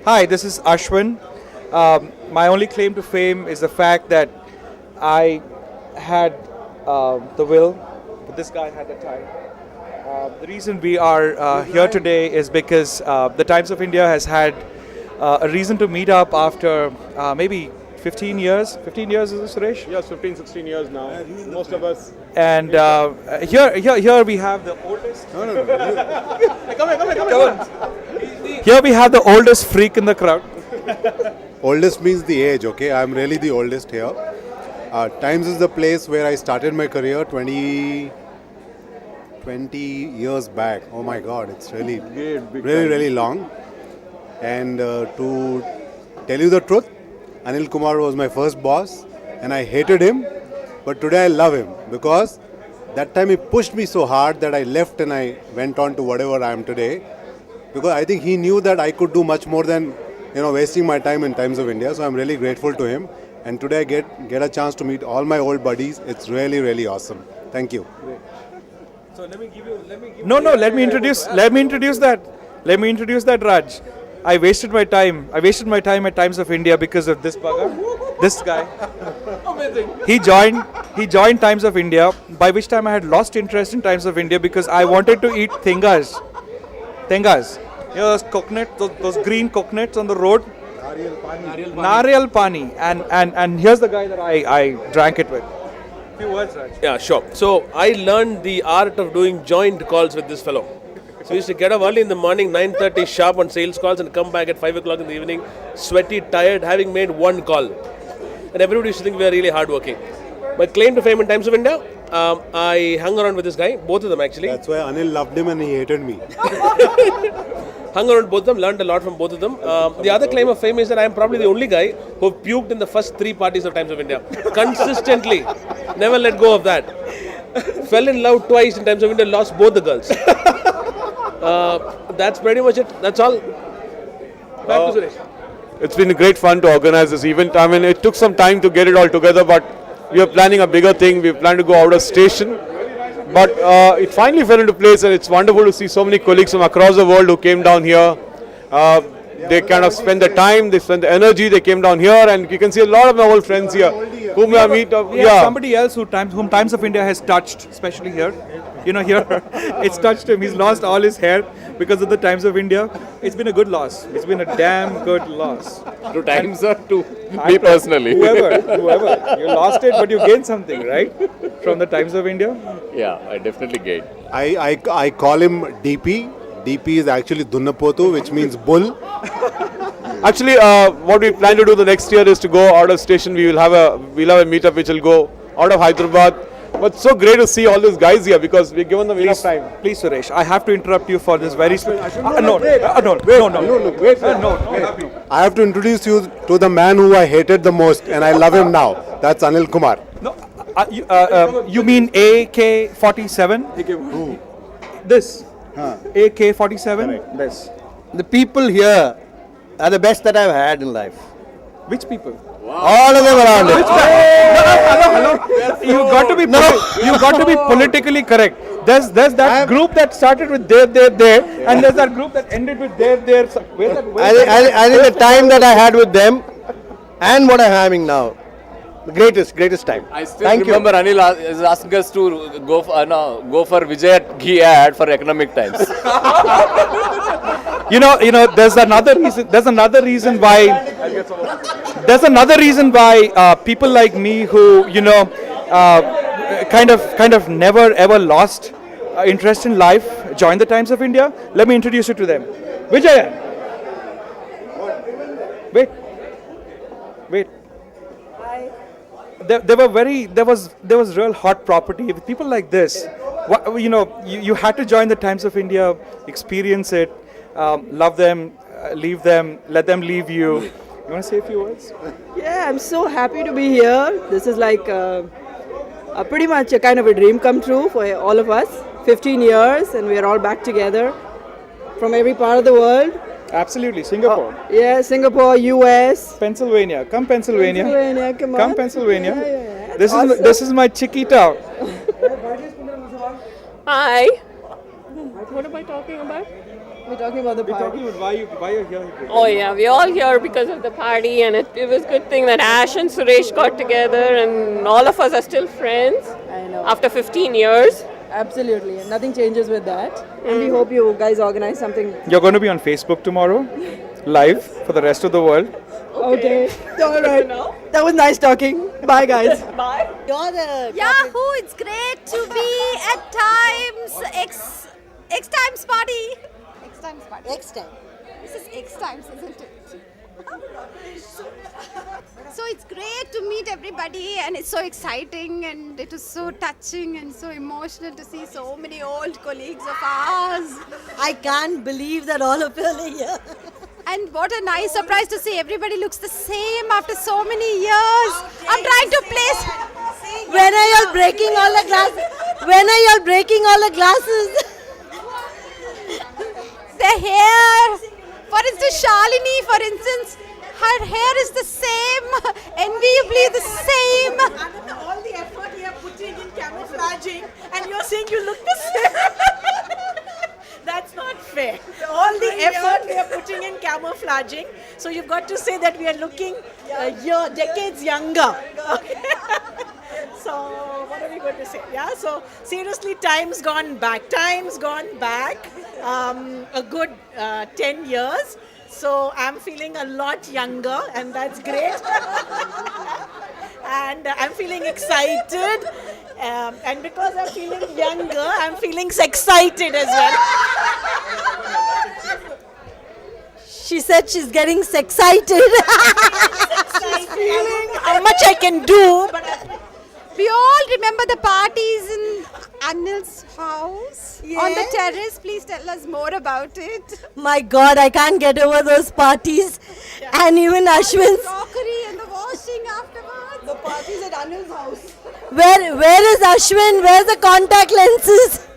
Hi, this is Ashwin. My only claim to fame is the fact that I had the will, but this guy had the time. The reason we are here today is because the Times of India has had a reason to meet up after maybe 15 years. 15 years, is it, Suresh? Yes, 15, 16 years now. Most of us. And here we have the oldest. No. Come on. Here we have the oldest freak in the crowd. Oldest means the age, okay? I'm really the oldest here. Times is the place where I started my career 20 years back. Oh my God, it's really, really long. And to tell you the truth, Anil Kumar was my first boss and I hated him. But today I love him because that time he pushed me so hard that I left and I went on to whatever I am today. Because I think he knew that I could do much more than wasting my time in Times of India. So I'm really grateful to him. And today I get a chance to meet all my old buddies. It's really, really awesome. Thank you. So let me give you. Let me introduce that. Let me introduce that, Raj. I wasted my time at Times of India because of this bugger. This guy. Amazing. He joined Times of India, by which time I had lost interest in Times of India because I wanted to eat thengas. Thengas. Those coconut, those green coconuts on the road. Nariyal pani. And here's the guy that I drank it with. Few words, Raj. Yeah, sure. So I learned the art of doing joint calls with this fellow. So we used to get up early in the morning, 9:30 sharp on sales calls, and come back at 5 o'clock in the evening, sweaty, tired, having made one call. And everybody used to think we are really hardworking. My claim to fame in Times of India, I hung around with this guy, both of them actually. That's why Anil loved him and he hated me. Hung around both of them, learned a lot from both of them. The other claim of fame is that I am probably the only guy who puked in the first 3 parties of Times of India. Consistently. Never let go of that. Fell in love twice in Times of India, lost both the girls. That's pretty much it. That's all. Back to Suresh. It's been great fun to organize this event. I mean, it took some time to get it all together, but we are planning a bigger thing. We plan to go out of station. But it finally fell into place, and it's wonderful to see so many colleagues from across the world who came down here. They kind of spent the time, they spent the energy, they came down here, and you can see a lot of my old friends here whom I meet. Somebody else whom Times of India has touched, especially here. Here, it's touched him. He's lost all his hair because of the Times of India. It's been a good loss. It's been a damn good loss. To Times or to me personally? Whoever. You lost it, but you gained something, right? From the Times of India? Yeah, I definitely gained. I call him DP. DP is actually Dunnapotu, which means bull. Actually, what we plan to do the next year is to go out of station. We'll have a meetup which will go out of Hyderabad. But it's so great to see all these guys here because we've given them enough time. Please, Suresh, I have to interrupt you for this very special. I have to introduce you to the man who I hated the most, and I love him now. That's Anil Kumar. No, you mean AK-47? Who? This. AK-47? This. The people here are the best that I've had in life. Which people? All of them around it. Hello. You got to be politically correct. There's that group that started with there, and there's that group that ended with there. I think the time that I had with them and what I'm having now, the greatest time. I still remember Anil is asking us to go for Vijay Ghee ad for Economic Times. There's another reason why people like me who kind of never ever lost interest in life join the Times of India. Let me introduce you to them. Vijay. Wait. There was real hot property with people like this. You had to join the Times of India, experience it, love them, leave them, let them leave you. You want to say a few words? Yeah, I'm so happy to be here. This is like pretty much a kind of a dream come true for all of us. 15 years and we are all back together from every part of the world. Absolutely, Singapore. Yeah, Singapore, US. Pennsylvania. Come Pennsylvania. Come on. Come Pennsylvania. Yeah. This is my Chiquita. Hi. What am I talking about? We're talking about the party. Talking about why you're here. Oh yeah, we're all here because of the party, and it was a good thing that Ash and Suresh got together, and all of us are still friends I know. after 15 years. Absolutely. And nothing changes with that. And we hope you guys organize something. You're going to be on Facebook tomorrow, live for the rest of the world. Okay. All right. That was nice talking. Bye, guys. Bye. You're the. Yahoo! It's great to be at Times X Times party. X Times party. Next time. This is X Times, isn't it? So it's great to meet everybody, and it's so exciting, and it was so touching and so emotional to see so many old colleagues of ours. I can't believe that all of you are here. And what a nice surprise to see everybody looks the same after so many years. I'm trying to place. When are you all breaking all the glasses? When are you all breaking all the glasses? The hair. For instance, Shalini, for instance, her hair is the same, enviably the same. All the effort you are putting in camouflaging, and you're saying you look the same. That's not fair. All the effort we are putting in camouflaging, so you've got to say that we are looking decades younger. Okay. So what are we going to say? Yeah. So seriously, time's gone back. Time's gone back. A good 10 years. So I'm feeling a lot younger, and that's great. And I'm feeling excited. And because I'm feeling younger, I'm feeling excited as well. She said she's getting excited. She's feeling how much I can do. But We all remember the parties in Anil's house on the terrace. Please tell us more about it. my God, I can't get over those parties. And even Ashwin's. Crockery and the washing afterwards. The parties at Anil's house. Where is Ashwin? Where's the contact lenses?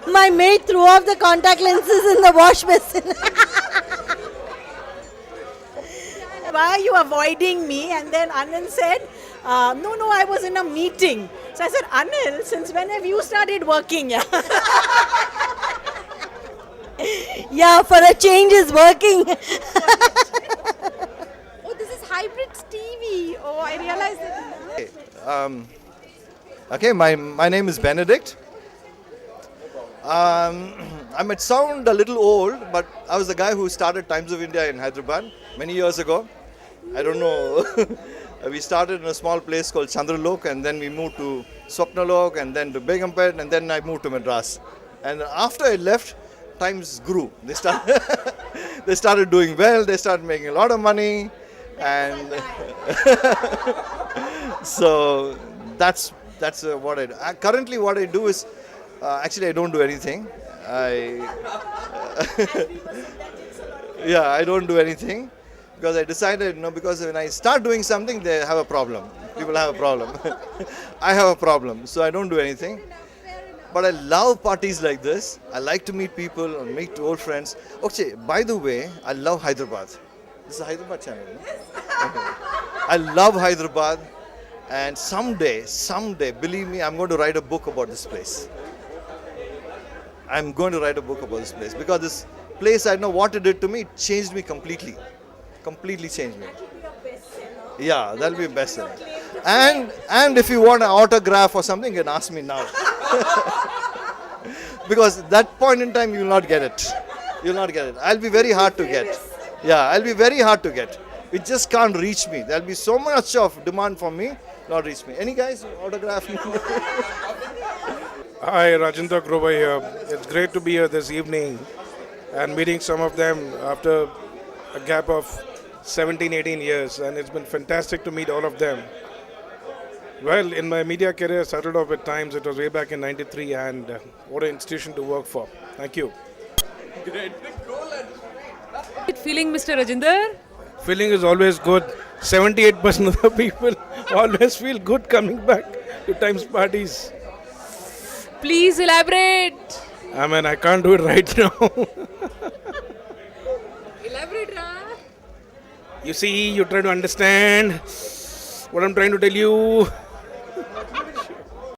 My maid threw off the contact lenses in the wash basin. Why are you avoiding me? And then Anil said, no, I was in a meeting. So I said, Anil, since when have you started working? Yeah, for a change is working. Oh, this is hybrid TV. Oh, I realized it. Okay, my name is Benedict. I might sound a little old, but I was the guy who started Times of India in Hyderabad many years ago. I don't know. We started in a small place called Chandralok, and then we moved to Swapnalok, and then to Begumpet, and then I moved to Madras. And after I left, Times grew. They started doing well. They started making a lot of money, and so that's what I do. Currently, what I do is actually I don't do anything. I don't do anything. Because I decided, because when I start doing something, they have a problem. People have a problem. I have a problem, so I don't do anything. But I love parties like this. I like to meet people and meet old friends. Okay, by the way, I love Hyderabad. This is a Hyderabad channel, no? Okay. I love Hyderabad, and someday, believe me, I'm going to write a book about this place. I'm going to write a book about this place because this place, I know what it did to me. It changed me completely. Completely changed me. Yeah, that'll be best. And if you want an autograph or something, you can ask me now. Because that point in time, you will not get it. You will not get it. I'll be very hard to get. Yeah, I'll be very hard to get. It just can't reach me. There'll be so much of demand for me, not reach me. Any guys autograph me? Hi, Rajendra Grover here. It's great to be here this evening and meeting some of them after a gap of 17, 18 years, and it's been fantastic to meet all of them. Well, in my media career, I started off at Times. It was way back in '93, and what an institution to work for. Thank you. Good feeling, Mr. Rajinder? Feeling is always good. 78% of the people always feel good coming back to Times parties. Please elaborate. I mean, I can't do it right now. Elaborate, Ra. You see, you try to understand what I'm trying to tell you.